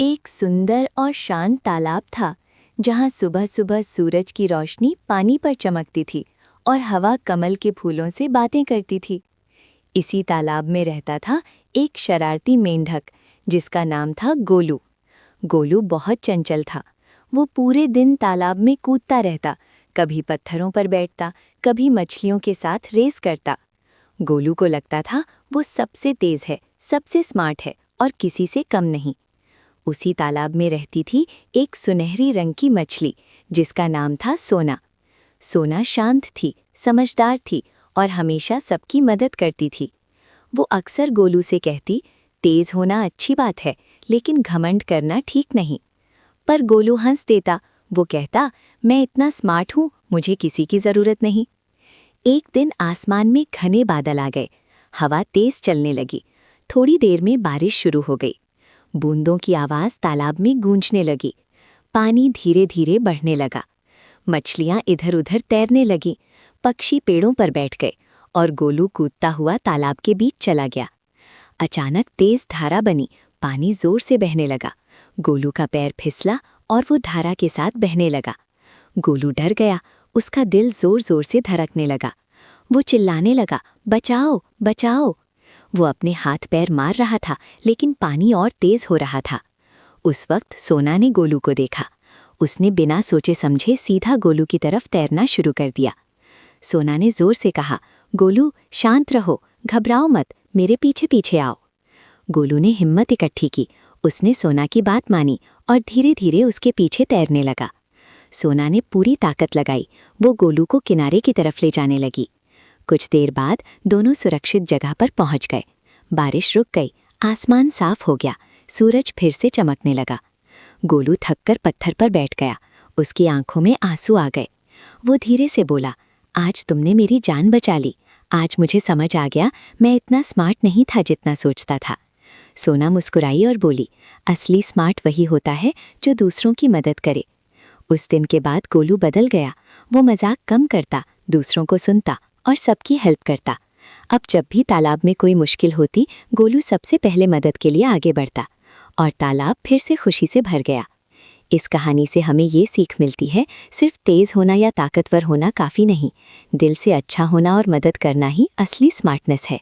एक सुंदर और शांत तालाब था जहाँ सुबह सुबह सूरज की रोशनी पानी पर चमकती थी और हवा कमल के फूलों से बातें करती थी। इसी तालाब में रहता था एक शरारती मेंढक जिसका नाम था गोलू। गोलू बहुत चंचल था। वो पूरे दिन तालाब में कूदता रहता, कभी पत्थरों पर बैठता, कभी मछलियों के साथ रेस करता। गोलू को लगता था वो सबसे तेज है, सबसे स्मार्ट है और किसी से कम नहीं। उसी तालाब में रहती थी एक सुनहरी रंग की मछली जिसका नाम था सोना। सोना शांत थी, समझदार थी और हमेशा सबकी मदद करती थी। वो अक्सर गोलू से कहती, तेज होना अच्छी बात है, लेकिन घमंड करना ठीक नहीं। पर गोलू हंस देता। वो कहता, मैं इतना स्मार्ट हूँ, मुझे किसी की ज़रूरत नहीं। एक दिन आसमान में घने बादल आ गए। हवा तेज चलने लगी। थोड़ी देर में बारिश शुरू हो गई। बूंदों की आवाज़ तालाब में गूंजने लगी। पानी धीरे धीरे बढ़ने लगा। मछलियाँ इधर उधर तैरने लगीं। पक्षी पेड़ों पर बैठ गए और गोलू कूदता हुआ तालाब के बीच चला गया। अचानक तेज धारा बनी। पानी जोर से बहने लगा। गोलू का पैर फिसला और वो धारा के साथ बहने लगा। गोलू डर गया। उसका दिल जोर जोर से धड़कने लगा। वो चिल्लाने लगा, बचाओ बचाओ। वो अपने हाथ पैर मार रहा था, लेकिन पानी और तेज हो रहा था। उस वक्त सोना ने गोलू को देखा। उसने बिना सोचे समझे सीधा गोलू की तरफ तैरना शुरू कर दिया। सोना ने जोर से कहा, गोलू शांत रहो, घबराओ मत, मेरे पीछे पीछे आओ। गोलू ने हिम्मत इकट्ठी की। उसने सोना की बात मानी और धीरे धीरे उसके पीछे तैरने लगा। सोना ने पूरी ताकत लगाई। वो गोलू को किनारे की तरफ ले जाने लगी। कुछ देर बाद दोनों सुरक्षित जगह पर पहुंच गए। बारिश रुक गई। आसमान साफ हो गया। सूरज फिर से चमकने लगा। गोलू थककर पत्थर पर बैठ गया। उसकी आंखों में आंसू आ गए। वो धीरे से बोला, आज तुमने मेरी जान बचा ली। आज मुझे समझ आ गया मैं इतना स्मार्ट नहीं था जितना सोचता था। सोना मुस्कुराई और बोली, असली स्मार्ट वही होता है जो दूसरों की मदद करे। उस दिन के बाद गोलू बदल गया। वो मजाक कम करता, दूसरों को सुनता और सबकी हेल्प करता। अब जब भी तालाब में कोई मुश्किल होती, गोलू सबसे पहले मदद के लिए आगे बढ़ता और तालाब फिर से खुशी से भर गया। इस कहानी से हमें ये सीख मिलती है, सिर्फ तेज होना या ताकतवर होना काफ़ी नहीं, दिल से अच्छा होना और मदद करना ही असली स्मार्टनेस है।